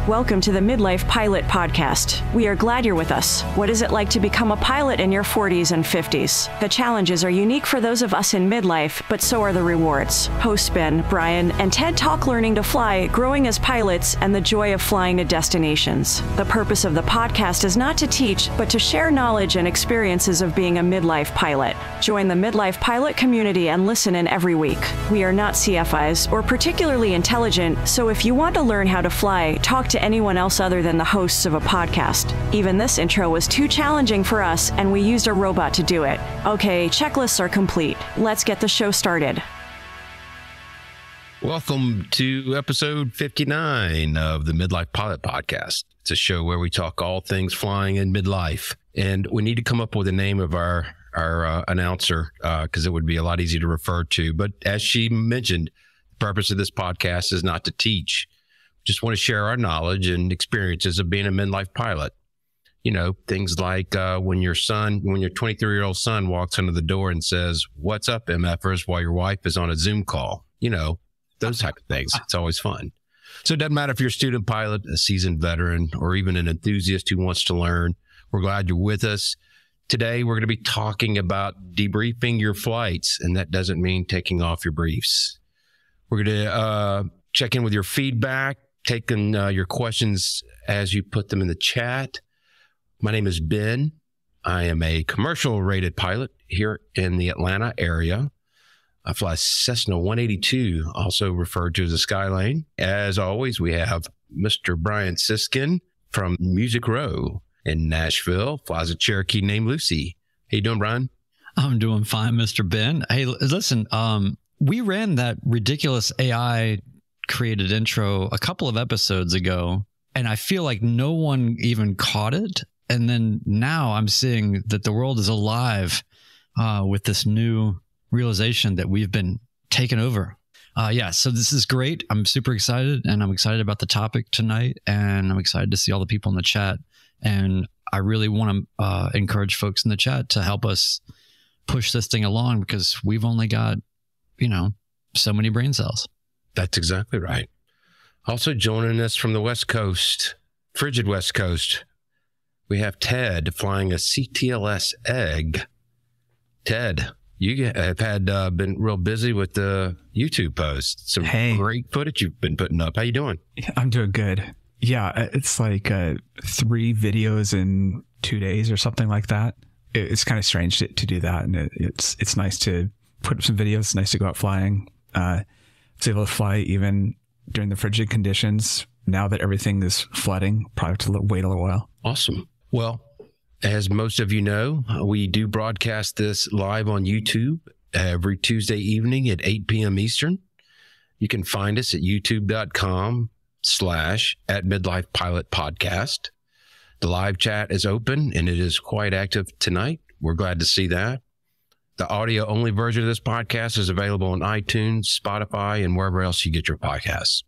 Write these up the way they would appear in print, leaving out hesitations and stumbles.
Welcome to the Midlife Pilot Podcast. We are glad you're with us. What is it like to become a pilot in your 40s and 50s? The challenges are unique for those of us in midlife, but so are the rewards. Hosts Ben, Brian, and Ted talk learning to fly, growing as pilots, and the joy of flying to destinations. The purpose of the podcast is not to teach, but to share knowledge and experiences of being a midlife pilot. Join the Midlife Pilot community and listen in every week. We are not CFIs or particularly intelligent, so if you want to learn how to fly, talk to anyone else other than the hosts of a podcast. Even this intro was too challenging for us, and we used a robot to do it. Okay, checklists are complete. Let's get the show started. Welcome to episode 59 of the Midlife Pilot Podcast. It's a show where we talk all things flying in midlife. And we need to come up with a name of our announcer because it would be a lot easier to refer to. But as she mentioned, the purpose of this podcast is not to teach. Just want to share our knowledge and experiences of being a midlife pilot. You know, things like when your 23-year-old son walks under the door and says, "What's up, MFers?" while your wife is on a Zoom call. You know, those type of things. It's always fun. So it doesn't matter if you're a student pilot, a seasoned veteran, or even an enthusiast who wants to learn. We're glad you're with us. Today, we're going to be talking about debriefing your flights, and that doesn't mean taking off your briefs. We're going to check in with your feedback, taking your questions as you put them in the chat. My name is Ben. I am a commercial rated pilot here in the Atlanta area. I fly Cessna 182, also referred to as a Skylane. As always, we have Mr. Brian Siskin from Music Row in Nashville, flies a Cherokee named Lucy. How you doing, Brian? I'm doing fine, Mr. Ben. Hey, listen, we ran that ridiculous AI created intro a couple of episodes ago, and I feel like no one even caught it. And then now I'm seeing that the world is alive with this new realization that we've been taken over. So this is great. I'm super excited, and I'm excited about the topic tonight, and I'm excited to see all the people in the chat. And I really want to encourage folks in the chat to help us push this thing along because we've only got, so many brain cells. That's exactly right. Also joining us from the West Coast, frigid West Coast, we have Ted flying a CTLS egg. Ted, you have been real busy with the YouTube posts. Some great footage you've been putting up. How you doing? I'm doing good. Yeah, it's like 3 videos in 2 days or something like that. It's kind of strange to do that, and it's nice to put up some videos. It's nice to go out flying. Was able to fly even during the frigid conditions. Now that everything is flooding, probably have to wait a little while. Awesome. Well, as most of you know, we do broadcast this live on YouTube every Tuesday evening at 8 p.m. Eastern. You can find us at youtube.com/@midlifepilotpodcast. The live chat is open and it is quite active tonight. We're glad to see that. The audio-only version of this podcast is available on iTunes, Spotify, and wherever else you get your podcasts.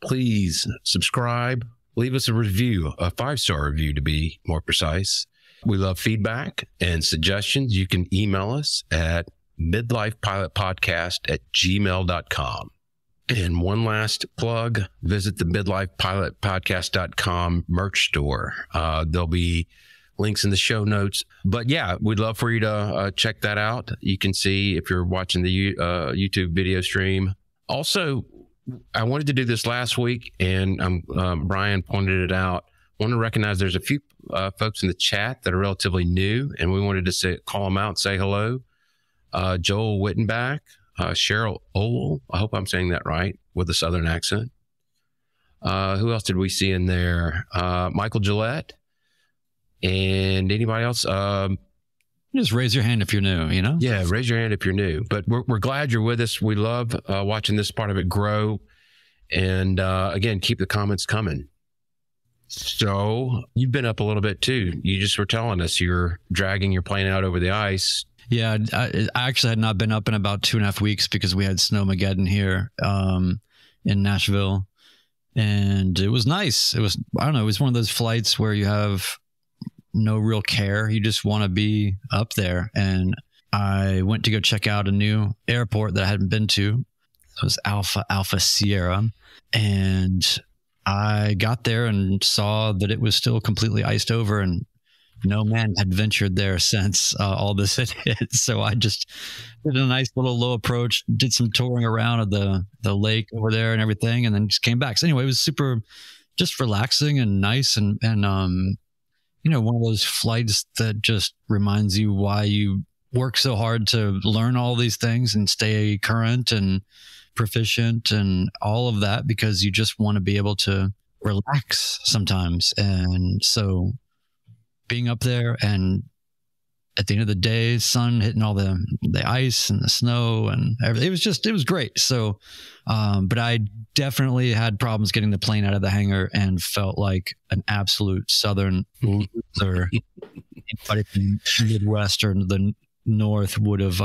Please subscribe. Leave us a review, a 5-star review to be more precise. We love feedback and suggestions. You can email us at midlifepilotpodcast@gmail.com. And one last plug, visit the midlifepilotpodcast.com merch store. There'll be links in the show notes. But yeah, we'd love for you to check that out. You can see if you're watching the YouTube video stream. Also, I wanted to do this last week, and Brian pointed it out. I want to recognize there's a few folks in the chat that are relatively new, and we wanted to call them out and say hello. Joel Wittenbach, Cheryl Owl, I hope I'm saying that right, with a Southern accent. Who else did we see in there? Michael Gillette. And anybody else? Just raise your hand if you're new, Yeah, raise your hand if you're new. But we're glad you're with us. We love watching this part of it grow. And again, keep the comments coming. So you've been up a little bit too. You just were telling us you're dragging your plane out over the ice. Yeah, I actually had not been up in about 2.5 weeks because we had Snowmageddon here in Nashville. And it was nice. It was one of those flights where you have no real care. You just want to be up there. And I went to go check out a new airport that I hadn't been to. It was Alpha Sierra. And I got there and saw that it was still completely iced over, and no man had ventured there since all this had hit. So I just did a nice little low approach, did some touring around of the lake over there and everything, and then just came back. So anyway, it was super just relaxing and nice, and you know, one of those flights that just reminds you why you work so hard to learn all these things and stay current and proficient and all of that, because you just want to be able to relax sometimes. And so being up there, and at the end of the day, sun hitting all the ice and the snow and everything, it was great. So, but I definitely had problems getting the plane out of the hangar and felt like an absolute Southern loser. Anybody from the Midwest or the North would have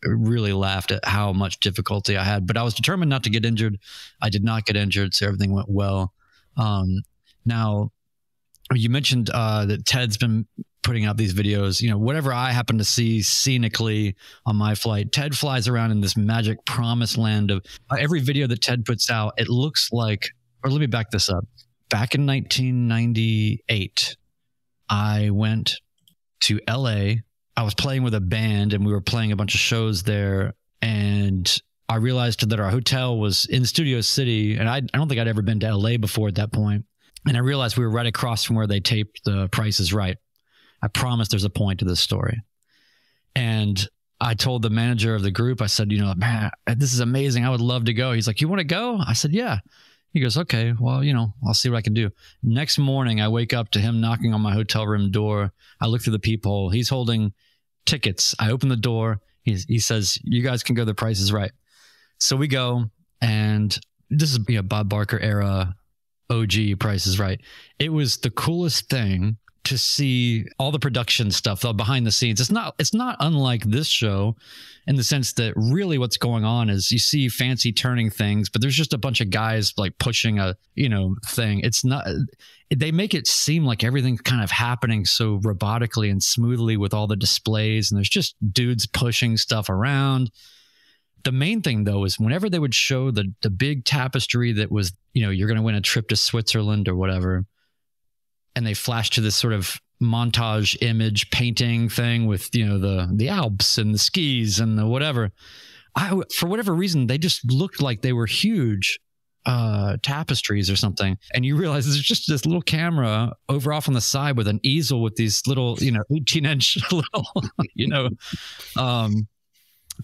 really laughed at how much difficulty I had, but I was determined not to get injured. I did not get injured, so everything went well. Now, you mentioned that Ted's been putting out these videos. You know, whatever I happen to see scenically on my flight, Ted flies around in this magic promised land of every video that Ted puts out. It looks like, or let me back this up. Back in 1998, I went to LA. I was playing with a band and we were playing a bunch of shows there. And I realized that our hotel was in Studio City. And I don't think I'd ever been to LA before at that point. And I realized we were right across from where they taped The Price is Right. I promise there's a point to this story. And I told the manager of the group, I said, you know, man, this is amazing. I would love to go. He's like, you want to go? I said, yeah. He goes, okay, well, you know, I'll see what I can do. Next morning, I wake up to him knocking on my hotel room door. I look through the peephole. He's holding tickets. I open the door. He says, you guys can go. The Price is Right. So we go, and this is, you know, Bob Barker era OG Price is Right. It was the coolest thing to see all the production stuff, the behind the scenes. It's not unlike this show in the sense that really what's going on is you see fancy turning things, but there's just a bunch of guys like pushing a, you know, thing. It's not, they make it seem like everything's kind of happening so robotically and smoothly with all the displays, and there's just dudes pushing stuff around. The main thing, though, is whenever they would show the big tapestry that was, you know, you're going to win a trip to Switzerland or whatever, and they flash to this sort of montage image painting thing with, you know, the Alps and the skis and the whatever. For whatever reason, they just looked like they were huge tapestries or something. And you realize there's just this little camera over off on the side with an easel with these little, you know, 18-inch little, you know,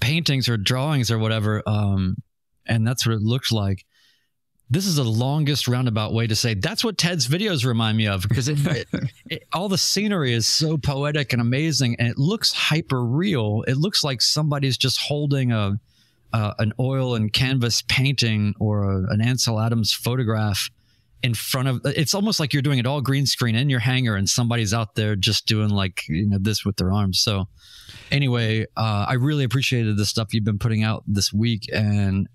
paintings or drawings or whatever. And that's what it looks like. This is the longest roundabout way to say that's what Ted's videos remind me of, because all the scenery is so poetic and amazing, and it looks hyper real. It looks like somebody's just holding an oil and canvas painting or an Ansel Adams photograph in front of. It's almost like you're doing it all green screen in your hangar, and somebody's out there just doing like, you know, this with their arms. So anyway, I really appreciated the stuff you've been putting out this week, and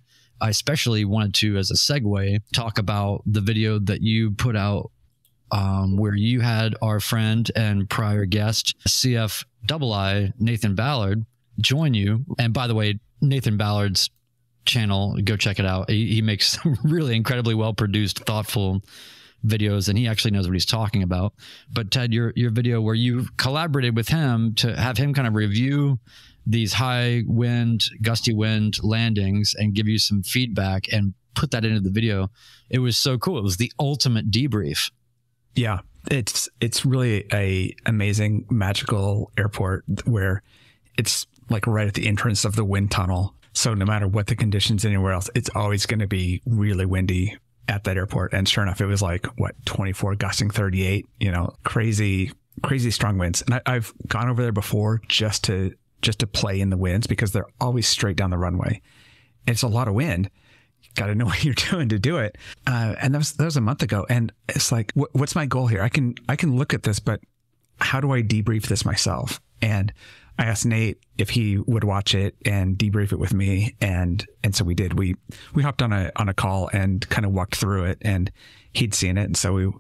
I especially wanted to, as a segue, talk about the video that you put out where you had our friend and prior guest, CFII, Nathan Ballard, join you. And by the way, Nathan Ballard's channel, go check it out. He makes really incredibly well-produced, thoughtful videos, and he actually knows what he's talking about. But Ted, your video where you collaborated with him to have him kind of review these high wind, gusty wind landings and give you some feedback and put that into the video. It was so cool. It was the ultimate debrief. Yeah, it's really a amazing, magical airport where it's like right at the entrance of the wind tunnel. So no matter what the conditions anywhere else, it's always going to be really windy at that airport. And sure enough, it was like, what, 24 gusting 38, you know, crazy strong winds. And I've gone over there before just to play in the winds because they're always straight down the runway. And it's a lot of wind. You got to know what you're doing to do it. And that was a month ago. And it's like, what's my goal here? I can look at this, but how do I debrief this myself? And I asked Nate if he would watch it and debrief it with me. And so we did. We hopped on a call and kind of walked through it, and he'd seen it. And so we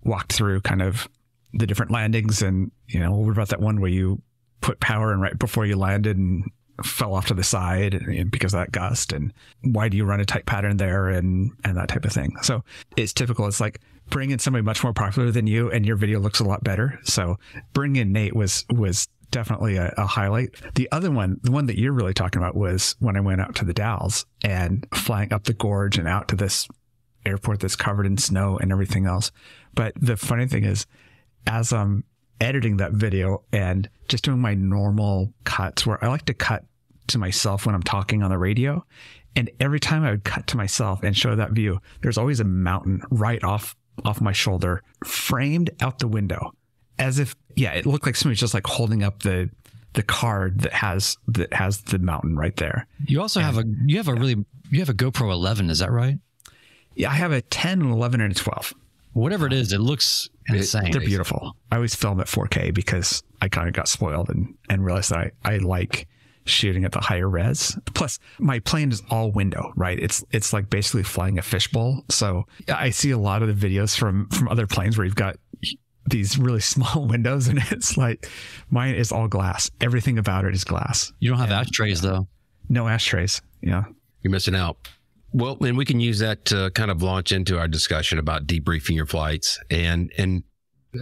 walked through kind of the different landings, and, you know, what about that one where you put power in right before you landed and fell off to the side because of that gust, and why do you run a tight pattern there, and that type of thing. So it's typical. It's like bring in somebody much more popular than you and your video looks a lot better. So bringing in Nate was definitely a highlight. The other one, the one that you're really talking about, was when I went out to the Dalles and flying up the gorge and out to this airport that's covered in snow and everything else. But the funny thing is, as I'm editing that video and just doing my normal cuts, where I like to cut to myself when I'm talking on the radio, and every time I would cut to myself and show that view, there's always a mountain right off my shoulder, framed out the window, as if, it looked like somebody's just like holding up the card that has the mountain right there. You also have a GoPro 11, is that right? Yeah, I have a 10, an 11, and a 12. Whatever it is, it looks insane. They're beautiful. I always film at 4K because I kind of got spoiled and realized that I like shooting at the higher res. Plus, my plane is all window, right? It's like basically flying a fishbowl. So I see a lot of the videos from other planes where you've got these really small windows, and it's like mine is all glass. Everything about it is glass. You don't have ashtrays though. No ashtrays. Yeah. You're missing out. Well, and we can use that to kind of launch into our discussion about debriefing your flights. And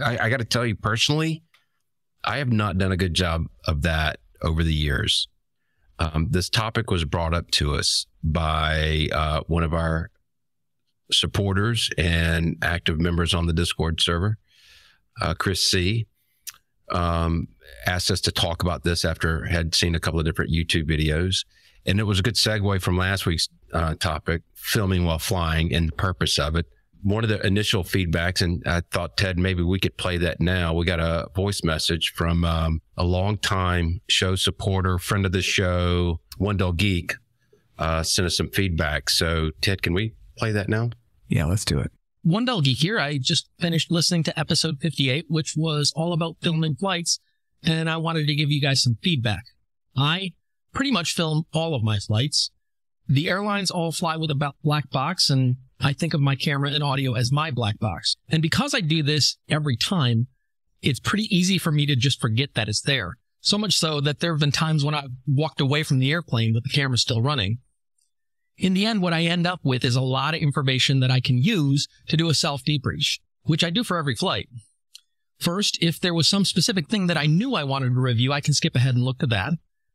I got to tell you personally, I have not done a good job of that over the years. This topic was brought up to us by one of our supporters and active members on the Discord server, Chris C. Asked us to talk about this after had seen a couple of different YouTube videos. And it was a good segue from last week's topic, filming while flying, and the purpose of it. One of the initial feedbacks, and I thought, Ted, maybe we could play that now. We got a voice message from a longtime show supporter, friend of the show, One Dull Geek, sent us some feedback. So, Ted, can we play that now? Yeah, let's do it. One Dull Geek here. I just finished listening to episode 58, which was all about filming flights, and I wanted to give you guys some feedback. I pretty much film all of my flights. The airlines all fly with a black box, and I think of my camera and audio as my black box. And because I do this every time, it's pretty easy for me to just forget that it's there. So much so that there have been times when I've walked away from the airplane, but the camera's still running. In the end, what I end up with is a lot of information that I can use to do a self-debrief, which I do for every flight. First, if there was some specific thing that I knew I wanted to review, I can skip ahead and look to that.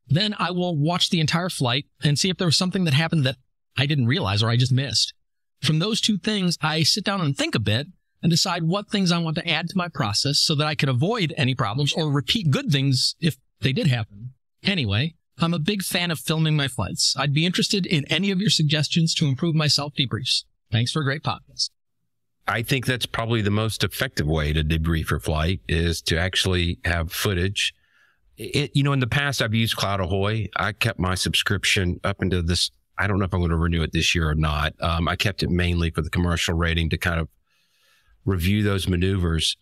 Then I will watch the entire flight and see if there was something that happened that I didn't realize or I just missed. From those two things, I sit down and think a bit and decide what things I want to add to my process so that I can avoid any problems or repeat good things if they did happen. Anyway, I'm a big fan of filming my flights. I'd be interested in any of your suggestions to improve my self-debriefs. Thanks for a great podcast. I think that's probably the most effective way to debrief your flight, is to actually have footage. In the past, I've used Cloud Ahoy. I kept my subscription up into this. I don't know if I'm going to renew it this year or not. I kept it mainly for the commercial rating to kind of review those maneuvers.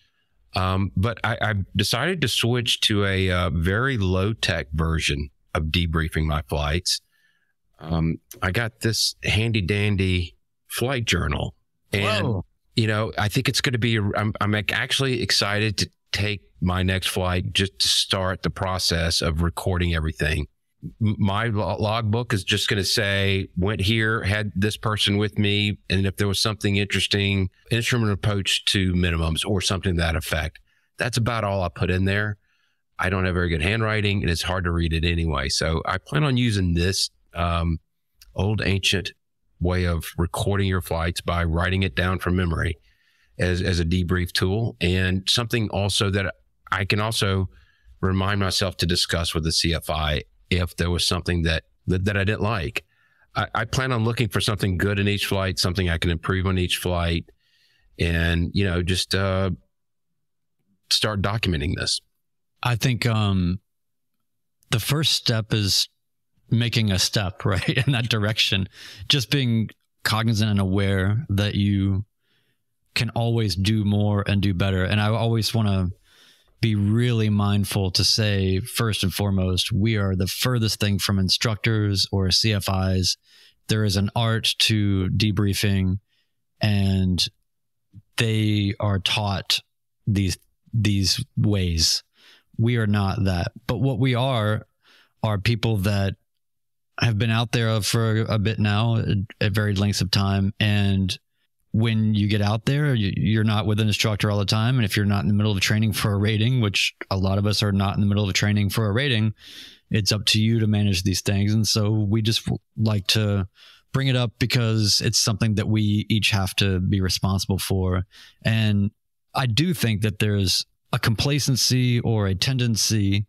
But I've decided to switch to a very low-tech version of debriefing my flights. I got this handy-dandy flight journal. And, Whoa. I think it's going to be, I'm actually excited to take my next flight just to start the process of recording everything. My logbook is just going to say, went here, had this person with me, and if there was something interesting, instrument approach to minimums or something to that effect. That's about all I put in there. I don't have very good handwriting, and it's hard to read it anyway. So I plan on using this old ancient way of recording your flights by writing it down from memory as a debrief tool, and something also that I can also remind myself to discuss with the CFI if there was something that I didn't like. I plan on looking for something good in each flight, something I can improve on each flight, and, just start documenting this. I think the first step is making a step, right, in that direction. Just being cognizant and aware that you can always do more and do better. And I always want to be really mindful to say, first and foremost, we are the furthest thing from instructors or CFIs. There is an art to debriefing, and they are taught these ways. We are not that. But what we are are people that have been out there for a bit now at varied lengths of time. And when you get out there, you're not with an instructor all the time. And if you're not in the middle of training for a rating, which a lot of us are not in the middle of training for a rating, it's up to you to manage these things. And so we just like to bring it up because it's something that we each have to be responsible for. And I do think that there's a complacency or a tendency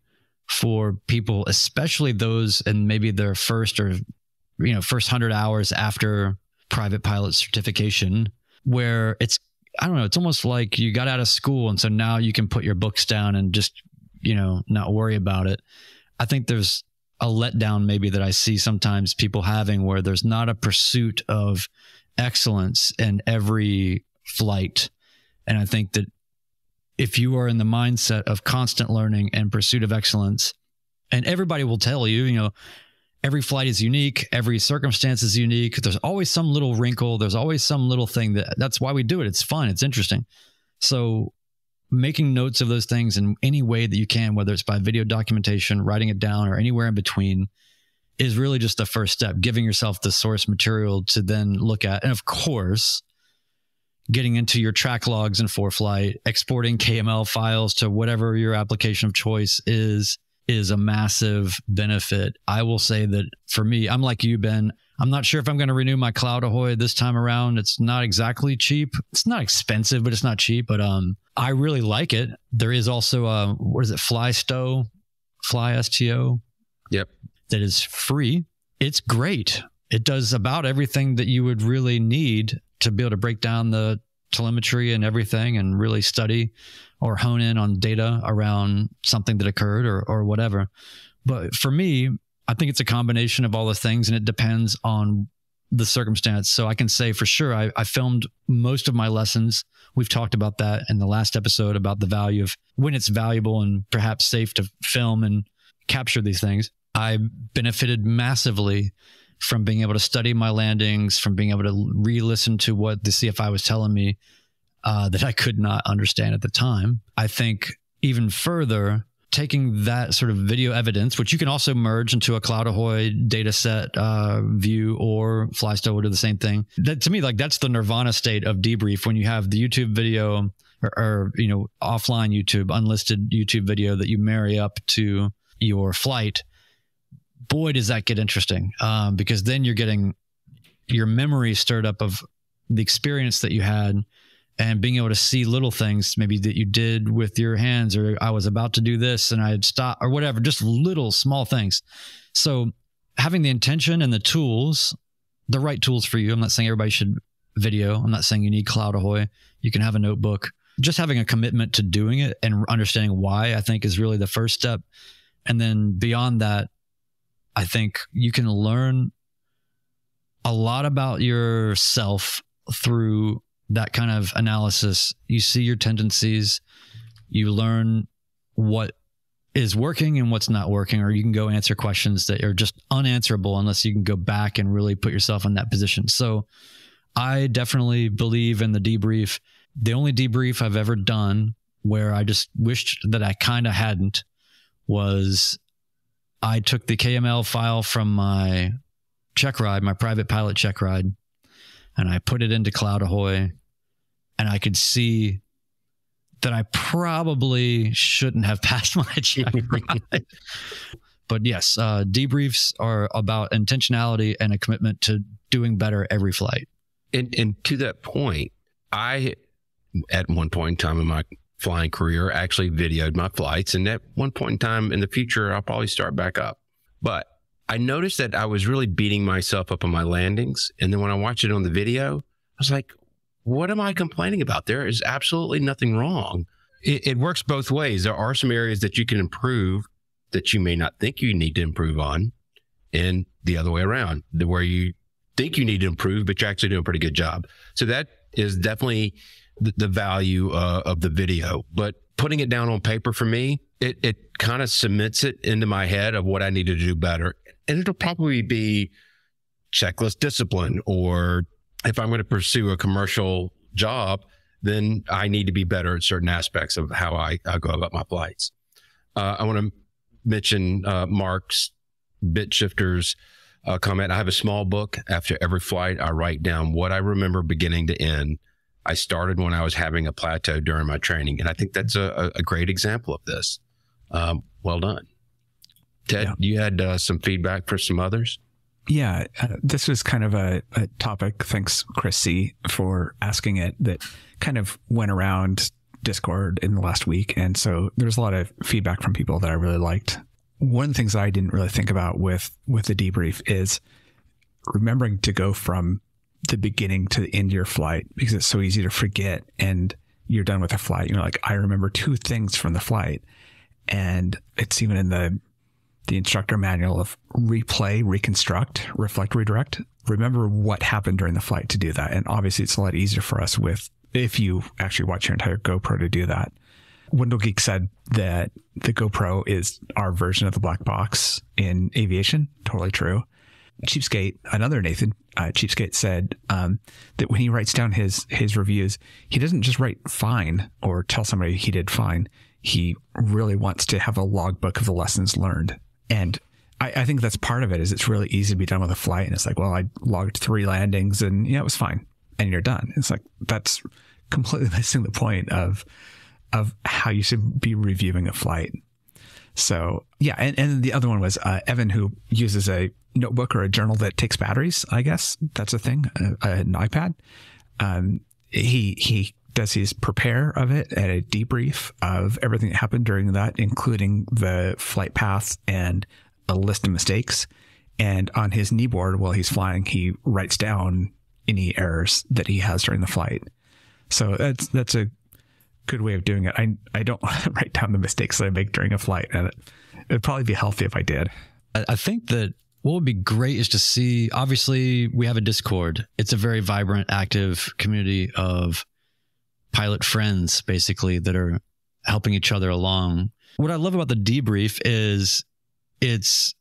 for people, especially those in maybe their first 100 hours after private pilot certification, where it's, I don't know, it's almost like you got out of school. And so now you can put your books down and just, not worry about it. I think there's a letdown maybe that I see sometimes people having, where there's not a pursuit of excellence in every flight. And I think that if you are in the mindset of constant learning and pursuit of excellence, and everybody will tell you, every flight is unique, every circumstance is unique. There's always some little wrinkle. There's always some little thing that's why we do it. It's fun. It's interesting. So making notes of those things in any way that you can, whether it's by video documentation, writing it down, or anywhere in between, is really just the first step, giving yourself the source material to then look at. And of course, getting into your track logs in ForeFlight, exporting KML files to whatever your application of choice is a massive benefit. I will say that for me, I'm like you, Ben. I'm not sure if I'm going to renew my Cloud Ahoy this time around. It's not exactly cheap. It's not expensive, but it's not cheap. But I really like it. There is also what is it? Fly STO. Yep. That is free. It's great. It does about everything that you would really need to be able to break down the telemetry and everything and really study or hone in on data around something that occurred or whatever. But for me, I think it's a combination of all the things, and it depends on the circumstance. So I can say for sure, I filmed most of my lessons. We've talked about that in the last episode about the value of when it's valuable and perhaps safe to film and capture these things. I benefited massively from being able to study my landings, from being able to re-listen to what the CFI was telling me that I could not understand at the time. I think even further, taking that sort of video evidence, which you can also merge into a Cloud Ahoy data set view, or FlyStyle will do the same thing. That, to me, like, that's the nirvana state of debrief, when you have the YouTube video or offline YouTube, unlisted YouTube video that you marry up to your flight. Boy, does that get interesting, because then you're getting your memory stirred up of the experience that you had, and being able to see little things maybe that you did with your hands, or I was about to do this and I had stopped, or whatever, just little small things. So having the intention and the tools, the right tools for you. I'm not saying everybody should video. I'm not saying you need Cloud Ahoy. You can have a notebook. Just having a commitment to doing it and understanding why, I think, is really the first step. And then beyond that, I think you can learn a lot about yourself through that kind of analysis. You see your tendencies, you learn what is working and what's not working, or you can go answer questions that are just unanswerable unless you can go back and really put yourself in that position. So I definitely believe in the debrief. The only debrief I've ever done where I just wished that I kind of hadn't was I took the KML file from my check ride, my private pilot check ride, and I put it into Cloud Ahoy, and I could see that I probably shouldn't have passed my check ride. But yes, debriefs are about intentionality and a commitment to doing better every flight. And to that point, I, at one point in time in my flying career, actually videoed my flights. And at one point in time in the future, I'll probably start back up. But I noticed that I was really beating myself up on my landings. And then when I watched it on the video, I was like, what am I complaining about? There is absolutely nothing wrong. It works both ways. There are some areas that you can improve that you may not think you need to improve on, and the other way around, where you think you need to improve, but you're actually doing a pretty good job. So that is definitely the value of the video. But putting it down on paper for me, it kind of cements it into my head of what I need to do better. And it'll probably be checklist discipline, or if I'm going to pursue a commercial job, then I need to be better at certain aspects of how I go about my flights. I want to mention Mark's Bit Shifter's comment. I have a small book. After every flight, I write down what I remember beginning to end. I started when I was having a plateau during my training. And I think that's a great example of this. Well done. Ted, you had some feedback for some others? Yeah, this was kind of a topic. Thanks, Chris C., for asking it, that kind of went around Discord in the last week. And so there's a lot of feedback from people that I really liked. One of the things I didn't really think about with the debrief is remembering to go from the beginning to the end of your flight, because it's so easy to forget and you're done with a flight. You're like, I remember 2 things from the flight. And it's even in the instructor manual of replay, reconstruct, reflect, redirect. Remember what happened during the flight to do that. And obviously it's a lot easier for us if you actually watch your entire GoPro to do that. Wendell Geek said that the GoPro is our version of the black box in aviation. Totally true. Cheapskate, another Nathan, Cheapskate said that when he writes down his reviews, he doesn't just write fine or tell somebody he did fine. He really wants to have a logbook of the lessons learned. And I think that's part of it, is it's really easy to be done with a flight. And it's like, well, I logged 3 landings and it was fine. And you're done. It's like, that's completely missing the point of how you should be reviewing a flight. So yeah. And the other one was Evan, who uses a notebook or a journal that takes batteries. I guess that's a thing, an iPad. He does his prepare of it at a debrief of everything that happened during that, including the flight path and a list of mistakes. And on his kneeboard while he's flying, he writes down any errors that he has during the flight. So that's a good way of doing it. I don't write down the mistakes that I make during a flight, and it'd probably be healthy if I did. I think that what would be great is to see, obviously we have a Discord. It's a very vibrant, active community of pilot friends, basically, that are helping each other along. What I love about the debrief is its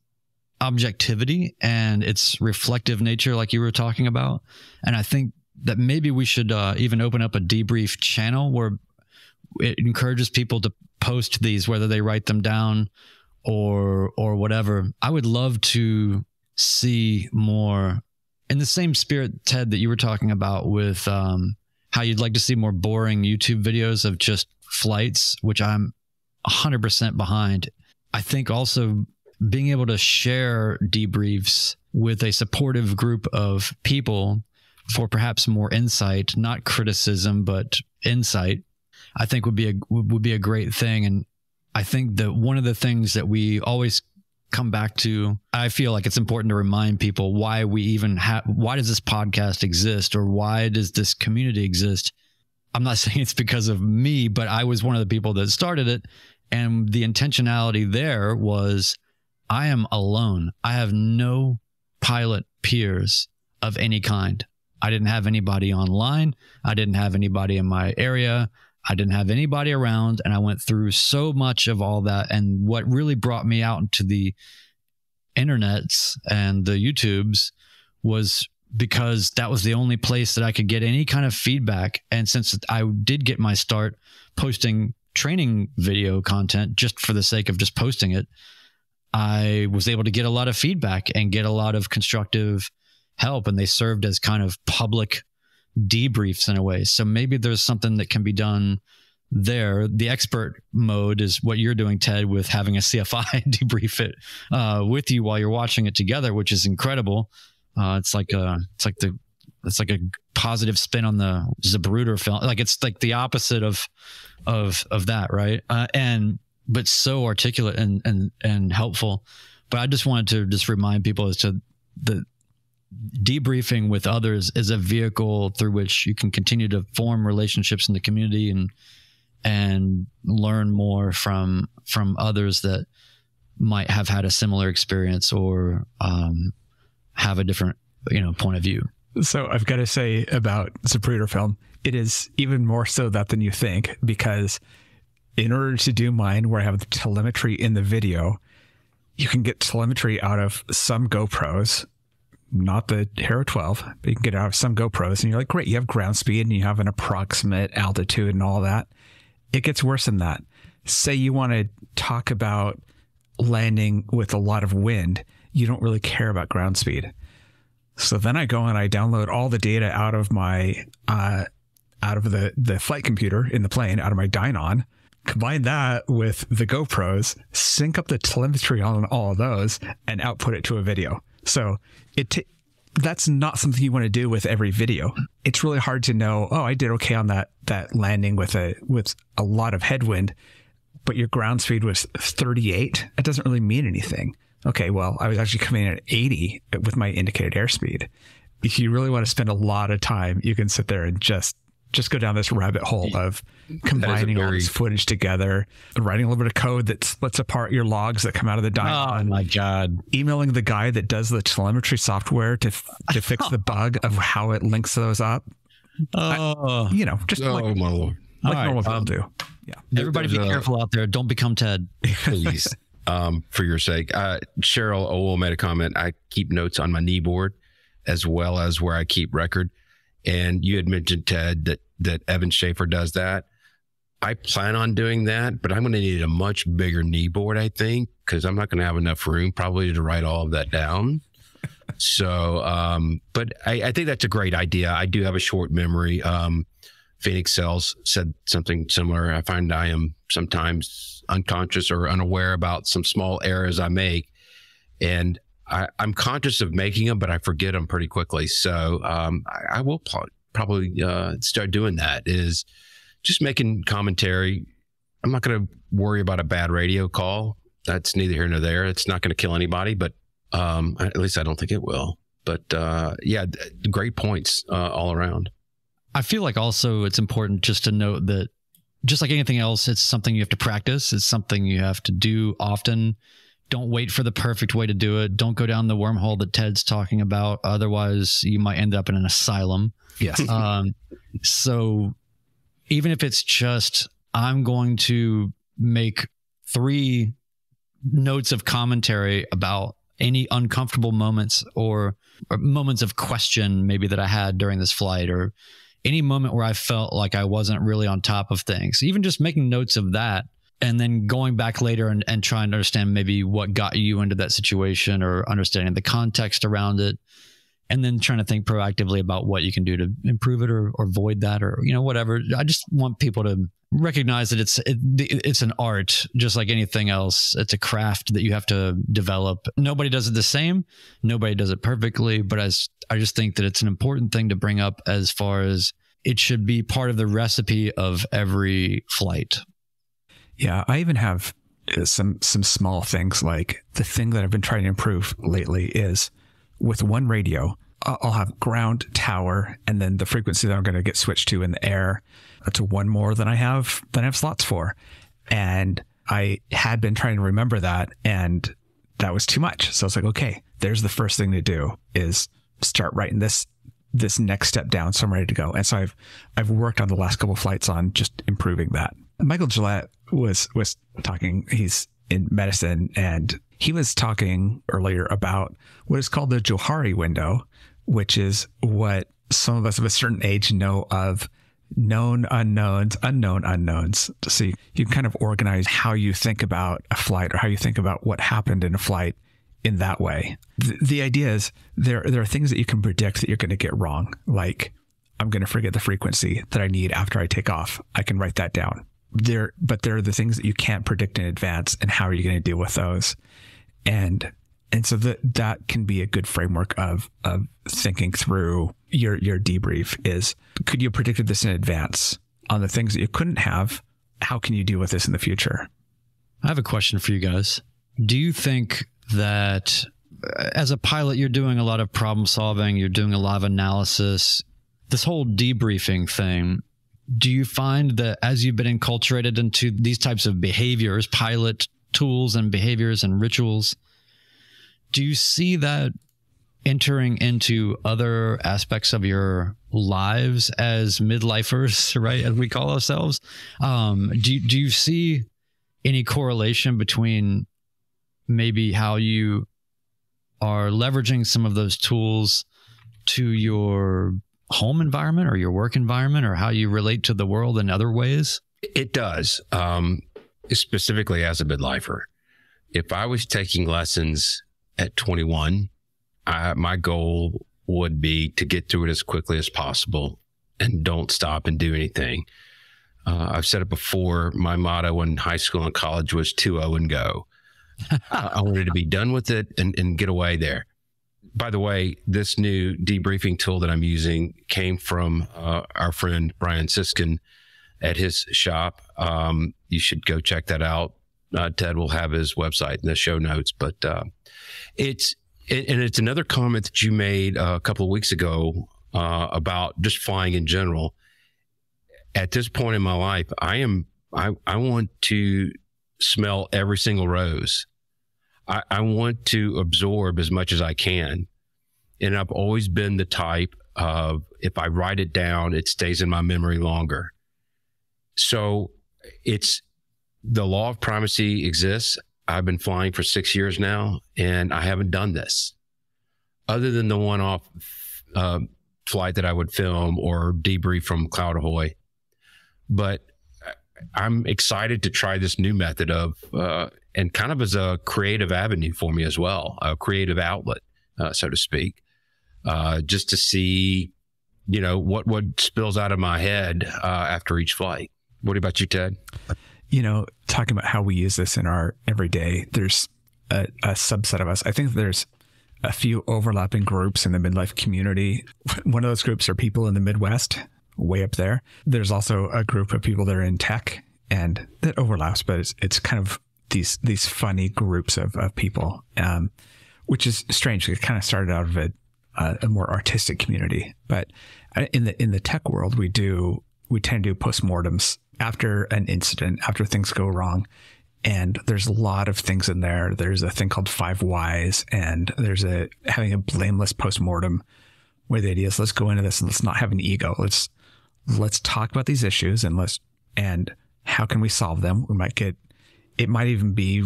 objectivity and its reflective nature, like you were talking about. And I think that maybe we should even open up a debrief channel where it encourages people to post these, whether they write them down or whatever. I would love to see more in the same spirit, Ted, that you were talking about with how you'd like to see more boring YouTube videos of just flights, which I'm 100% behind. I think also being able to share debriefs with a supportive group of people for perhaps more insight, not criticism, but insight, I think would be a great thing. And I think that one of the things that we always come back to, I feel like it's important to remind people why we even why does this podcast exist, or why does this community exist? I'm not saying it's because of me, but I was one of the people that started it. And the intentionality there was, I am alone. I have no pilot peers of any kind. I didn't have anybody online. I didn't have anybody in my area. I didn't have anybody around, and I went through so much of all that. And what really brought me out into the internets and the YouTubes was because that was the only place that I could get any kind of feedback. And since I did get my start posting training video content just for the sake of just posting it, I was able to get a lot of feedback and get a lot of constructive help. And they served as kind of public debriefs in a way. So maybe there's something that can be done there. The expert mode is what you're doing, Ted, with having a CFI debrief it with you while you're watching it together, which is incredible. It's like a positive spin on the Zapruder film. Like it's like the opposite of that, right? But so articulate and helpful. But I just wanted to just remind people as to the debriefing with others is a vehicle through which you can continue to form relationships in the community and learn more from others that might have had a similar experience or have a different point of view. So I've got to say about Zapruder film, it is even more so that than you think, because in order to do mine where I have the telemetry in the video, you can get telemetry out of some GoPros, not the Hero 12, but you can get out of some GoPros, and you're like, great, you have ground speed and you have an approximate altitude and all that. It gets worse than that. Say you want to talk about landing with a lot of wind. you don't really care about ground speed. So then I go and I download all the data out of my, out of the flight computer in the plane, out of my Dynon, combine that with the GoPros, sync up the telemetry on all of those, and output it to a video. So that's not something you want to do with every video. It's really hard to know, oh, I did okay on that landing with a lot of headwind, but your ground speed was 38. It doesn't really mean anything. Okay, well, I was actually coming in at 80 with my indicated airspeed. If you really want to spend a lot of time, you can sit there and just go down this rabbit hole of combining all this footage together, writing a little bit of code that splits apart your logs that come out of the Dynon. Oh my God. Emailing the guy that does the telemetry software to fix the bug of how it links those up. Just my Lord. Like normal people do. Yeah. Everybody be careful out there. Don't become Ted. Please. For your sake. Cheryl Owell made a comment. I keep notes on my kneeboard as well as where I keep record. And you had mentioned, Ted, that Evan Schaefer does that. I plan on doing that, but I'm going to need a much bigger kneeboard, I think, because I'm not going to have enough room probably to write all of that down. So, but I think that's a great idea. I do have a short memory. Phoenix Cells said something similar. I find I am sometimes unconscious or unaware about some small errors I make. And I'm conscious of making them, but I forget them pretty quickly. So I will probably start doing that, is just making commentary. I'm not going to worry about a bad radio call. That's neither here nor there. It's not going to kill anybody, but at least I don't think it will. But yeah, great points all around. I feel like also it's important just to note that just like anything else, it's something you have to practice. It's something you have to do often. Don't wait for the perfect way to do it. Don't go down the wormhole that Ted's talking about. Otherwise, you might end up in an asylum. Yes. So even if it's just, I'm going to make 3 notes of commentary about any uncomfortable moments or moments of question maybe that I had during this flight, or any moment where I felt like I wasn't really on top of things, even just making notes of that. And then going back later and trying to understand maybe what got you into that situation, or understanding the context around it, and then trying to think proactively about what you can do to improve it or avoid that, or, whatever. I just want people to recognize that it's an art, just like anything else. It's a craft that you have to develop. Nobody does it the same. Nobody does it perfectly, but I just think that it's an important thing to bring up, as far as it should be part of the recipe of every flight. Yeah, I even have some small things. Like the thing that I've been trying to improve lately is with one radio, I'll have ground, tower, and then the frequency that I'm going to get switched to in the air to one more than I have slots for. And I had been trying to remember that, and that was too much. So I was like, okay, there's the first thing to do, is start writing this next step down, so I'm ready to go. And so I've worked on the last couple of flights on just improving that. Michael Gillette was talking, he's in medicine, and he was talking earlier about what is called the Johari window, which is what some of us of a certain age know of known unknowns, unknown unknowns. So you kind of organize how you think about a flight, or how you think about what happened in a flight in that way. The idea is there are things that you can predict that you're going to get wrong. Like, I'm going to forget the frequency that I need after I take off. I can write that down. But there are the things that you can't predict in advance, and how are you going to deal with those? And so that can be a good framework of thinking through your debrief. Is, could you have predicted this in advance on the things that you couldn't have? How can you deal with this in the future? I have a question for you guys. Do you think that as a pilot, you're doing a lot of problem solving, you're doing a lot of analysis, this whole debriefing thing, do you find that as you've been enculturated into these types of behaviors, pilot tools and behaviors and rituals, do you see that entering into other aspects of your lives as midlifers, right, as we call ourselves? Do you see any correlation between maybe how you are leveraging some of those tools to your home environment or your work environment, or how you relate to the world in other ways? It does. Specifically as a midlifer, if I was taking lessons at 21. My goal would be to get through it as quickly as possible and don't stop and do anything. I've said it before. My motto in high school and college was 2-0 and go. I wanted to be done with it and get away there. By the way, this new debriefing tool that I'm using came from our friend Brian Siskin at his shop. You should go check that out. Ted will have his website in the show notes, but it's another comment that you made a couple of weeks ago about just flying in general. At this point in my life, I want to smell every single rose. I want to absorb as much as I can. And I've always been the type of, if I write it down, it stays in my memory longer. So the law of primacy exists. I've been flying for 6 years now, and I haven't done this other than the one-off flight that I would film or debrief from Cloud Ahoy. But I'm excited to try this new method of, and kind of as a creative avenue for me as well, a creative outlet, so to speak, just to see, what spills out of my head after each flight. What about you, Ted? Talking about how we use this in our everyday, there's a subset of us. I think there's a few overlapping groups in the midlife community. One of those groups are people in the Midwest, way up there. There's also a group of people that are in tech, and that overlaps, but it's kind of these funny groups of people, which is strange. It kind of started out of a more artistic community, but in the tech world, we tend to do postmortems after an incident, after things go wrong. And there's a lot of things in there. There's a thing called 5 Whys, and there's having a blameless postmortem, where the idea is, let's go into this and let's not have an ego. Let's talk about these issues and how can we solve them? It might even be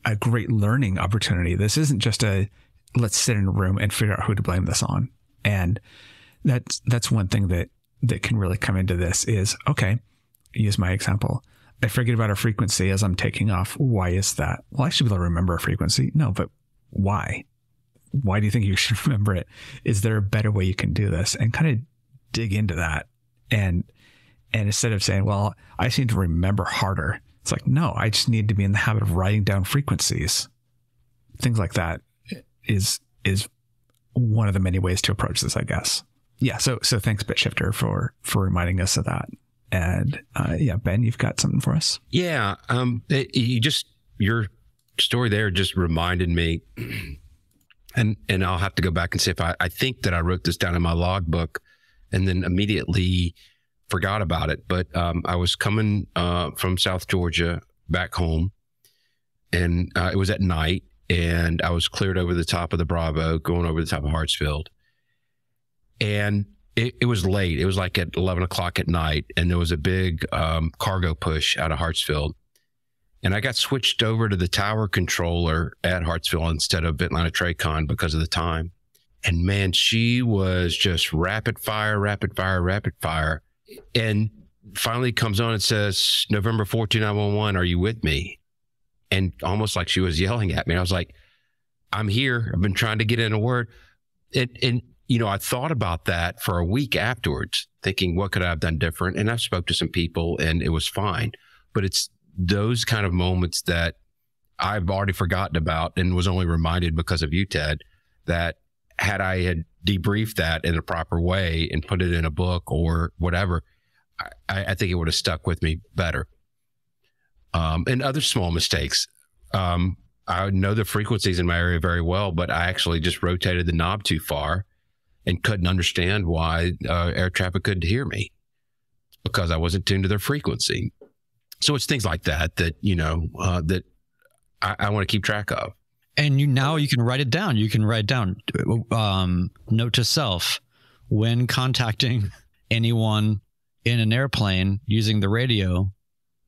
a great learning opportunity. This isn't just let's sit in a room and figure out who to blame this on. And that's one thing that can really come into this is, okay, use my example. I forget about a frequency as I'm taking off. Why is that? Well, I should be able to remember a frequency. No, but why? Why do you think you should remember it? Is there a better way you can do this? And kind of dig into that. And instead of saying, well, I just need to remember harder. It's like, no, I just need to be in the habit of writing down frequencies. Things like that is one of the many ways to approach this, I guess. Yeah. So thanks, BitShifter, for reminding us of that. And Ben, you've got something for us? Yeah. Your story there just reminded me, and I'll have to go back and see if I think that I wrote this down in my logbook and then immediately forgot about it. But I was coming from South Georgia back home, and it was at night, and I was cleared over the top of the Bravo, going over the top of Hartsfield. And it was late. It was like at 11 o'clock at night, and there was a big cargo push out of Hartsfield. And I got switched over to the tower controller at Hartsfield instead of Atlanta Tracon because of the time. And man, she was just rapid fire. And finally comes on and says, November 14911, are you with me? And almost like she was yelling at me. I was like, I'm here. I've been trying to get in a word. And I thought about that for a week afterwards, thinking, what could I have done different? And I spoke to some people and it was fine. But it's those kind of moments that I've already forgotten about and was only reminded because of you, Ted, that had I had debriefed that in a proper way and put it in a book or whatever, I think it would have stuck with me better. And other small mistakes. I know the frequencies in my area very well, but I actually just rotated the knob too far and couldn't understand why air traffic couldn't hear me because I wasn't tuned to their frequency. So it's things like that that I want to keep track of. And you can write it down. You can write down, note to self, when contacting anyone in an airplane using the radio,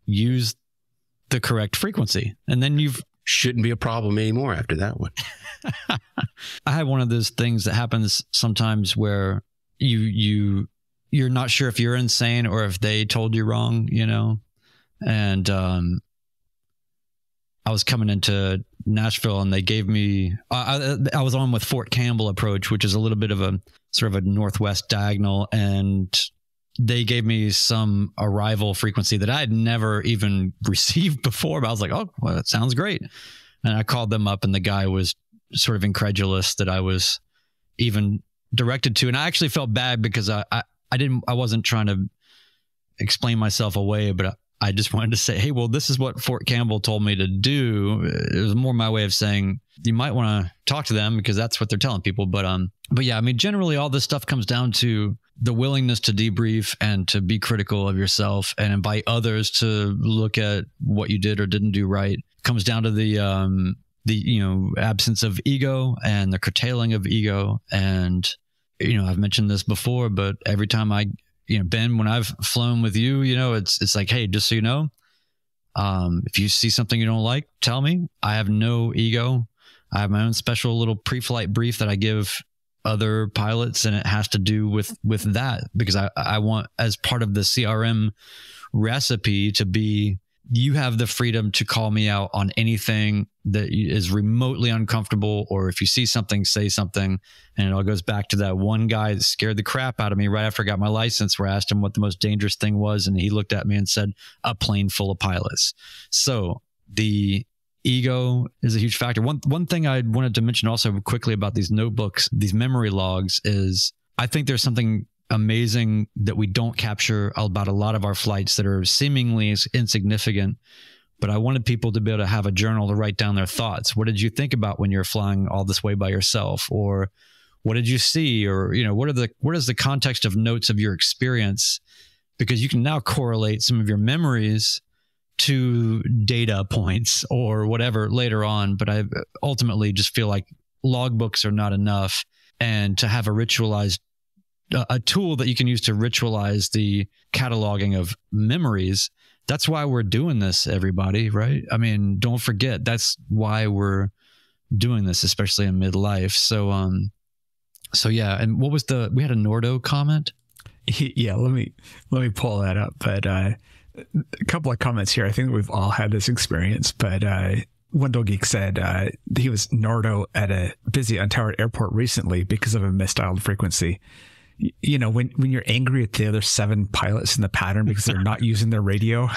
use the correct frequency. And then shouldn't be a problem anymore after that one. I had one of those things that happens sometimes where you're not sure if you're insane or if they told you wrong, and I was coming into Nashville, and they gave me, I was on with Fort Campbell approach, which is a little bit of a sort of a northwest diagonal. And they gave me some arrival frequency that I had never even received before, but I was like, oh, well, that sounds great. And I called them up, and the guy was sort of incredulous that I was even directed to. And I actually felt bad because I wasn't trying to explain myself away, but I just wanted to say, hey, well, this is what Fort Campbell told me to do. It was more my way of saying, you might want to talk to them because that's what they're telling people. But yeah, I mean, generally all this stuff comes down to the willingness to debrief and to be critical of yourself and invite others to look at what you did or didn't do right. It comes down to the absence of ego and the curtailing of ego. And, I've mentioned this before, but every time Ben, when I've flown with you, it's like, hey, just so you know, if you see something you don't like, tell me. I have no ego. I have my own special little pre-flight brief that I give other pilots, and it has to do with that, because I want, as part of the CRM recipe, to be, you have the freedom to call me out on anything that is remotely uncomfortable, or if you see something, say something. And it all goes back to that one guy that scared the crap out of me right after I got my license, where I asked him what the most dangerous thing was, and he looked at me and said, a plane full of pilots. So the ego is a huge factor. One thing I wanted to mention also quickly about these notebooks, these memory logs, is I think there's something amazing that we don't capture about a lot of our flights that are seemingly insignificant. But I wanted people to be able to have a journal to write down their thoughts. What did you think about when you're flying all this way by yourself? Or what did you see? Or, what is the context of notes of your experience? Because you can now correlate some of your memories to data points or whatever later on. But I ultimately just feel like logbooks are not enough. And to have a tool that you can use to ritualize the cataloging of memories. That's why we're doing this, everybody, right? I mean, don't forget, that's why we're doing this, especially in midlife. So yeah. And what was we had a Nordo comment? Yeah, let me pull that up. But a couple of comments here. I think we've all had this experience, but Wendell Geek said he was Nordo at a busy untowered airport recently because of a misdialed frequency. When you're angry at the other 7 pilots in the pattern because they're not using their radio.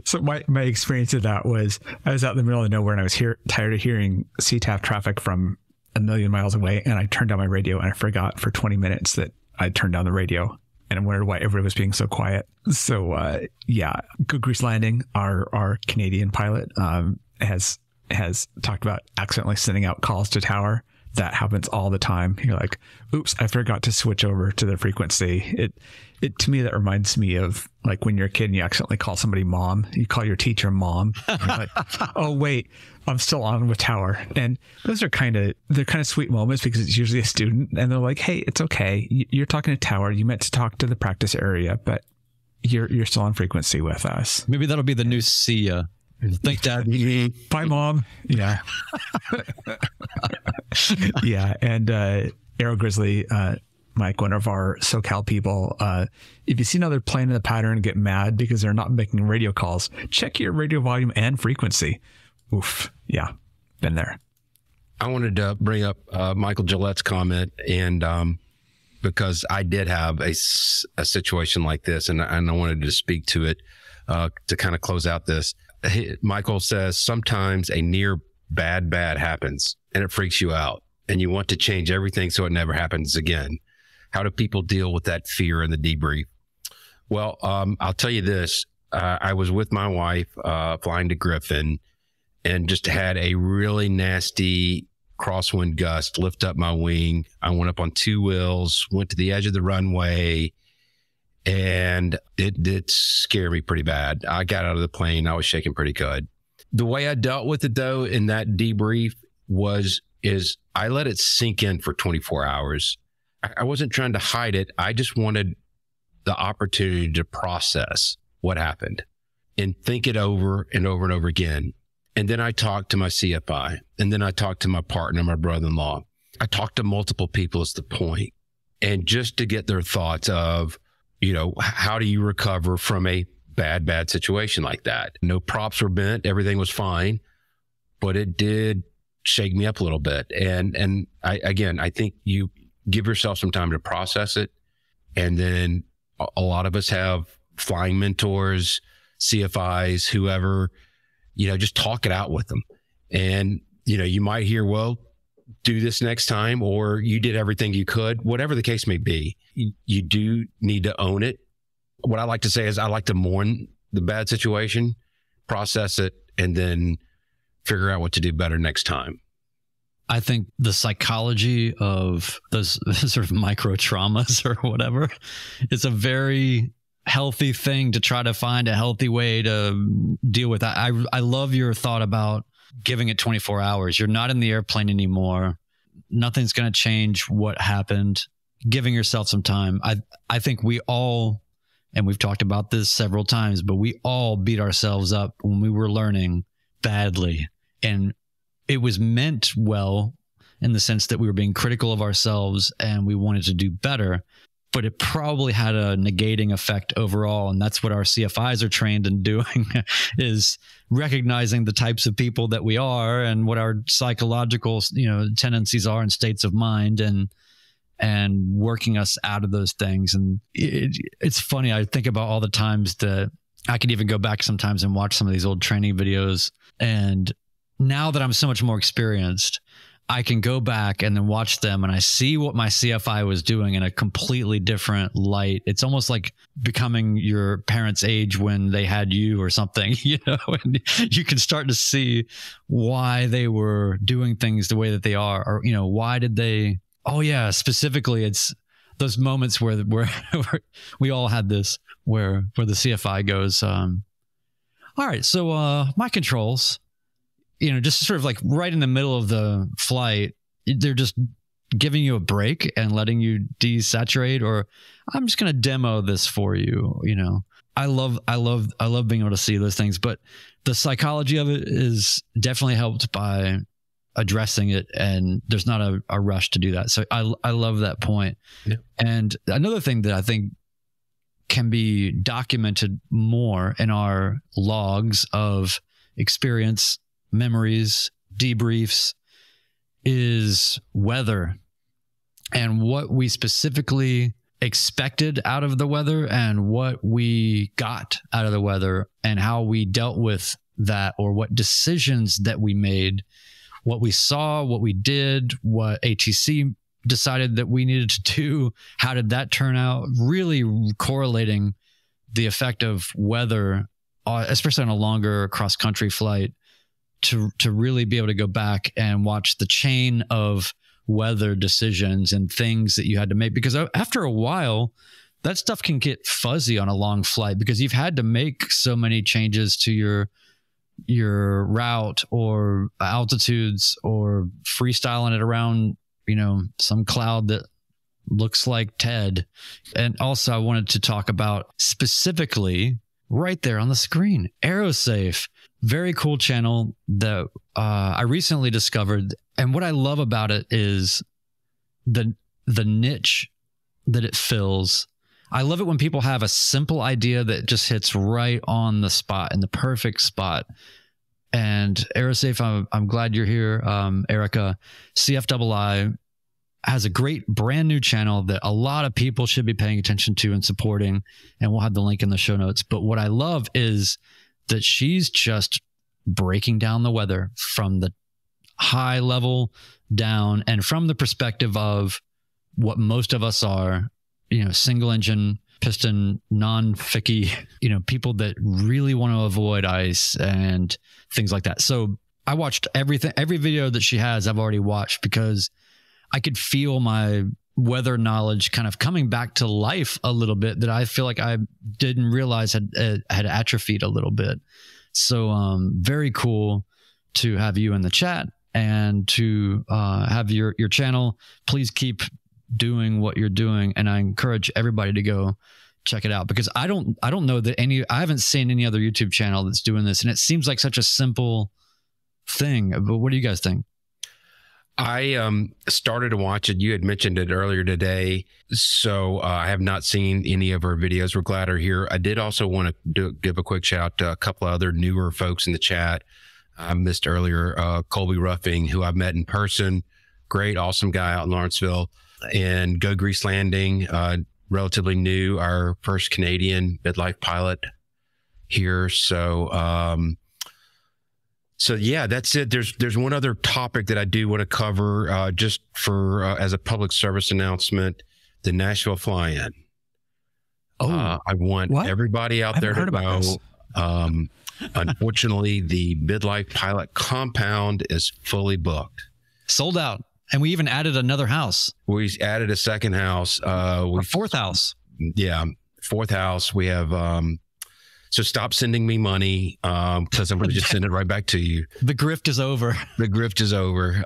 So my experience of that was, I was out in the middle of nowhere and I was tired of hearing CTAF traffic from a million miles away, and I turned down my radio, and I forgot for 20 minutes that I turned down the radio, and I wondered why everybody was being so quiet. So yeah, Good Grease Landing, our Canadian pilot, has talked about accidentally sending out calls to tower. That happens all the time. You're like, oops, I forgot to switch over to the frequency. It to me, that reminds me of like when you're a kid and you accidentally call somebody mom. You call your teacher mom. And you're like, oh wait, I'm still on with tower. And those are kind of sweet moments, because it's usually a student and they're like, hey, it's okay. You're talking to tower. You meant to talk to the practice area, but you're still on frequency with us. Maybe that'll be the new see ya. Thanks, Dad. Bye, Mom. Yeah. Yeah. And Aero Grizzly, Mike, one of our SoCal people, if you see another plane in the pattern and get mad because they're not making radio calls, check your radio volume and frequency. Oof. Yeah. Been there. I wanted to bring up Michael Gillette's comment, and because I did have a situation like this, and I wanted to speak to it to kind of close out this. Michael says, sometimes a near bad happens and it freaks you out and you want to change everything so it never happens again. How do people deal with that fear in the debrief? Well, I'll tell you this. I was with my wife flying to Griffin and just had a really nasty crosswind gust lift up my wing. I went up on 2 wheels, went to the edge of the runway, and it did scare me pretty bad. I got out of the plane. I was shaking pretty good. The way I dealt with it, though, in that debrief is I let it sink in for 24 hours. I wasn't trying to hide it. I just wanted the opportunity to process what happened and think it over and over and over again. And then I talked to my CFI, and then I talked to my partner, my brother-in-law. I talked to multiple people is the point. And just to get their thoughts of, how do you recover from a bad situation like that? No props were bent. Everything was fine. but it did shake me up a little bit. And I think you give yourself some time to process it. And then a lot of us have flying mentors, CFIs, whoever, just talk it out with them. And, you might hear, well, do this next time, or you did everything you could, whatever the case may be. You do need to own it. What I like to say is I like to mourn the bad situation, process it, and then figure out what to do better next time. I think the psychology of those sort of micro traumas or whatever is a very healthy thing to try to find a healthy way to deal with that. I love your thought about giving it 24 hours. You're not in the airplane anymore. Nothing's going to change what happened. Giving yourself some time. I think we all, and we've talked about this several times, but we all beat ourselves up when we were learning badly. And it was meant well in the sense that we were being critical of ourselves and we wanted to do better, but it probably had a negating effect overall. And that's what our CFIs are trained in doing, is recognizing the types of people that we are and what our psychological, tendencies are and states of mind, and working us out of those things. And it's funny. I think about all the times that I could even go back sometimes and watch some of these old training videos. And now that I'm so much more experienced, I can go back and then watch them and I see what my CFI was doing in a completely different light. It's almost like becoming your parents' age when they had you or something, and you can start to see why they were doing things the way that they are, or, why did they, specifically it's those moments where we all had this, where the CFI goes, all right, so my controls, just sort of like right in the middle of the flight, they're just giving you a break and letting you desaturate, or I'm just going to demo this for you. I love being able to see those things, but the psychology of it is definitely helped by addressing it. And there's not a rush to do that. So I love that point. Yeah. And another thing that I think can be documented more in our logs of experience, memories, debriefs, is weather and what we specifically expected out of the weather and what we got out of the weather and how we dealt with that, or what decisions that we made, what we saw, what we did, what ATC decided that we needed to do. How did that turn out? Really correlating the effect of weather, especially on a longer cross-country flight, to really be able to go back and watch the chain of weather decisions and things that you had to make. Because after a while, that stuff can get fuzzy on a long flight because you've had to make so many changes to your route or altitudes, or freestyling it around, some cloud that looks like Ted. And also I wanted to talk about specifically right there on the screen, Aerosafe. Very cool channel that I recently discovered. And what I love about it is the niche that it fills. I love it when people have a simple idea that just hits right on the spot, in the perfect spot. And Aerosafe, I'm glad you're here, Erica. CFII has a great brand new channel that a lot of people should be paying attention to and supporting. And we'll have the link in the show notes. But what I love is that she's just breaking down the weather from the high level down, and from the perspective of what most of us are, single engine, piston, non-ficky, people that really want to avoid ice and things like that. So I watched every video that she has, I've already watched, because I could feel my weather knowledge kind of coming back to life a little bit, that I feel like I didn't realize had atrophied a little bit. So very cool to have you in the chat and to have your channel. Please keep doing what you're doing, and I encourage everybody to go check it out, because I don't know that I haven't seen any other YouTube channel that's doing this, and it seems like such a simple thing. But what do you guys think? I started to watch it. You had mentioned it earlier today, so I have not seen any of her videos. We're glad you're here. I did also want to give a quick shout out to a couple of other newer folks in the chat. I missed earlier, Colby Ruffing, who I've met in person. Great, awesome guy out in Lawrenceville. And Go Grease Landing, relatively new, our first Canadian midlife pilot here. So yeah, that's it. There's one other topic that I do want to cover, just for as a public service announcement: the Nashville fly-in. I want everybody out there to know. Unfortunately, the midlife pilot compound is fully booked, sold out, and we even added another house. We added a second house. Fourth house. Yeah, fourth house. We have. So stop sending me money, because I'm going to just send it right back to you. The grift is over. The grift is over.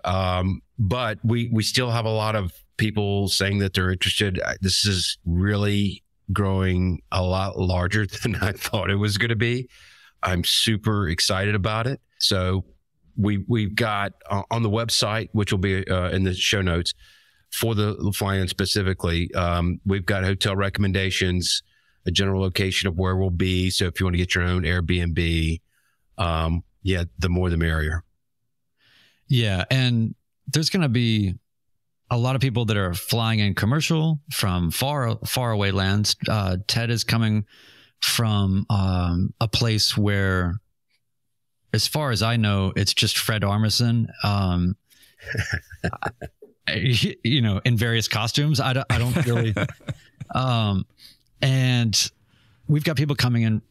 But we still have a lot of people saying that they're interested. This is really growing a lot larger than I thought it was going to be. I'm super excited about it. So we've got on the website, which will be in the show notes for the fly-in specifically, we've got hotel recommendations, a general location of where we'll be. So if you want to get your own Airbnb, the more the merrier. Yeah. And there's going to be a lot of people that are flying in commercial from far away lands. Ted is coming from a place where, as far as I know, it's just Fred Armisen, in various costumes. I don't really. And we've got people coming in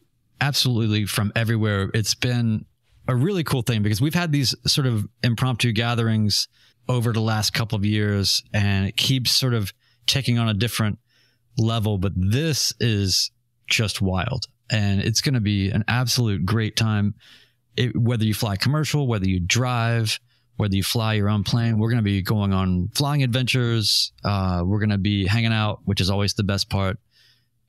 absolutely from everywhere. It's been a really cool thing because we've had these sort of impromptu gatherings over the last couple of years, and it keeps sort of taking on a different level. But this is just wild, and it's going to be an absolute great time. Whether you fly commercial, whether you drive, whether you fly your own plane, we're going to be going on flying adventures. We're going to be hanging out, which is always the best part.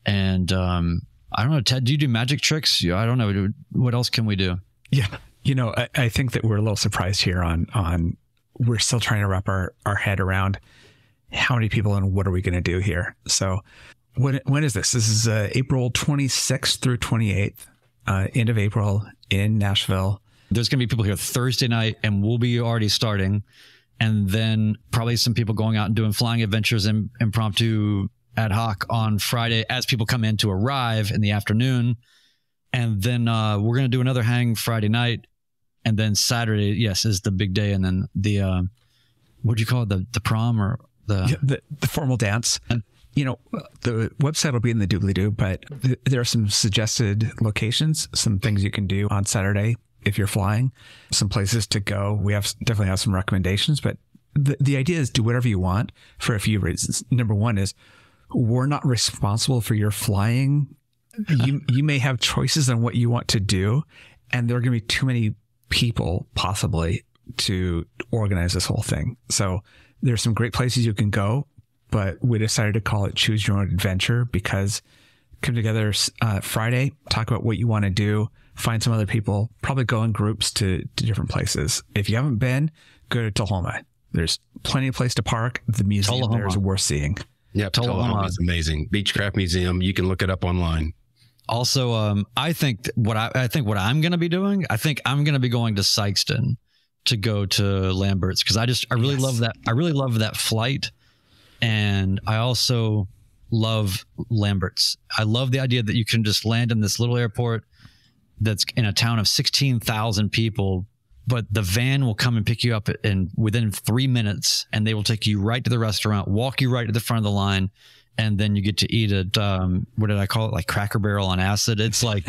And I don't know, Ted, do you do magic tricks? I don't know. What else can we do? Yeah. I think that we're a little surprised here on we're still trying to wrap our head around how many people and what are we going to do here. So when is this? This is April 26th through 28th, end of April in Nashville. There's going to be people here Thursday night, and we'll be already starting. And then probably some people going out and doing flying adventures and impromptu ad hoc on Friday as people come in to arrive in the afternoon. And then we're going to do another hang Friday night. And then Saturday, yes, is the big day. And then the, what do you call it? The prom or the formal dance. And, the website will be in the doobly-doo, but there are some suggested locations, some things you can do on Saturday if you're flying, some places to go. We definitely have some recommendations, but the idea is do whatever you want for a few reasons. Number one is we're not responsible for your flying. You may have choices on what you want to do, and there are going to be too many people possibly to organize this whole thing. So there's some great places you can go, but we decided to call it Choose Your Own Adventure because come together Friday, talk about what you want to do, find some other people, probably go in groups to different places. If you haven't been, go to Tullahoma. There's plenty of place to park. The museum there is worth seeing. Yeah, Tullahoma is amazing. Beechcraft Museum. You can look it up online. Also, I think what I'm going to be doing, I think I'm going to be going to Sykeston to go to Lambert's because I really love that. I really love that flight. And I also love Lambert's. I love the idea that you can just land in this little airport that's in a town of 16,000 people, but the van will come and pick you up within 3 minutes, and they will take you right to the restaurant, walk you right to the front of the line, and then you get to eat at, what did I call it? Like Cracker Barrel on acid. It's like,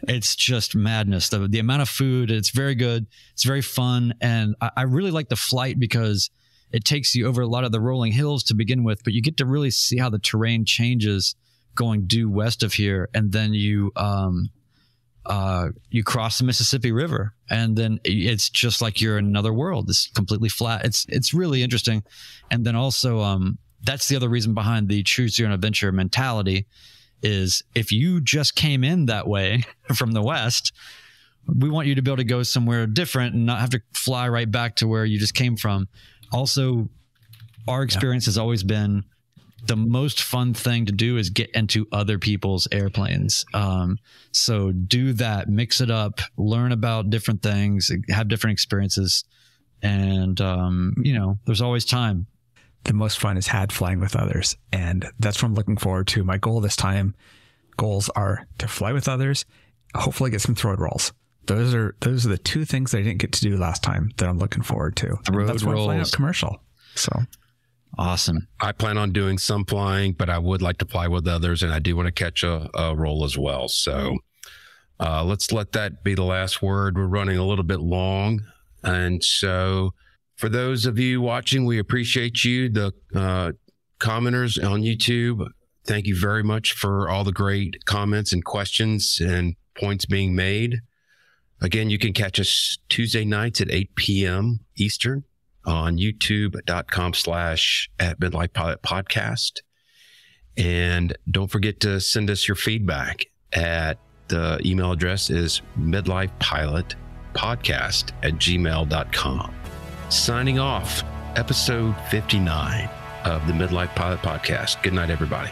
it's just madness. The amount of food, it's very good. It's very fun. And I really like the flight because it takes you over a lot of the rolling hills to begin with, but you get to really see how the terrain changes going due west of here. And then you cross the Mississippi River, and then it's just like you're in another world. It's completely flat. It's really interesting. And then also, that's the other reason behind the choose your own adventure mentality is if you just came in that way from the West, we want you to be able to go somewhere different and not have to fly right back to where you just came from. Also, our experience has always been the most fun thing to do is get into other people's airplanes. So do that, mix it up, learn about different things, have different experiences. And, there's always time. The most fun is had flying with others. And that's what I'm looking forward to. My goal this time, goals are to fly with others, hopefully get some throat rolls. Those are the two things that I didn't get to do last time that I'm looking forward to. Throat rolls. Commercial. So awesome. I plan on doing some flying, but I would like to fly with others, and I do want to catch a roll as well. So let's let that be the last word. We're running a little bit long. And so for those of you watching, we appreciate you. The commenters on YouTube, thank you very much for all the great comments and questions and points being made. Again, you can catch us Tuesday nights at 8 p.m. Eastern on youtube.com/@midlifepilotpodcast. And don't forget to send us your feedback at the email address is midlifepilotpodcast@gmail.com. Signing off, episode 59 of the Midlife Pilot Podcast. Good night, everybody.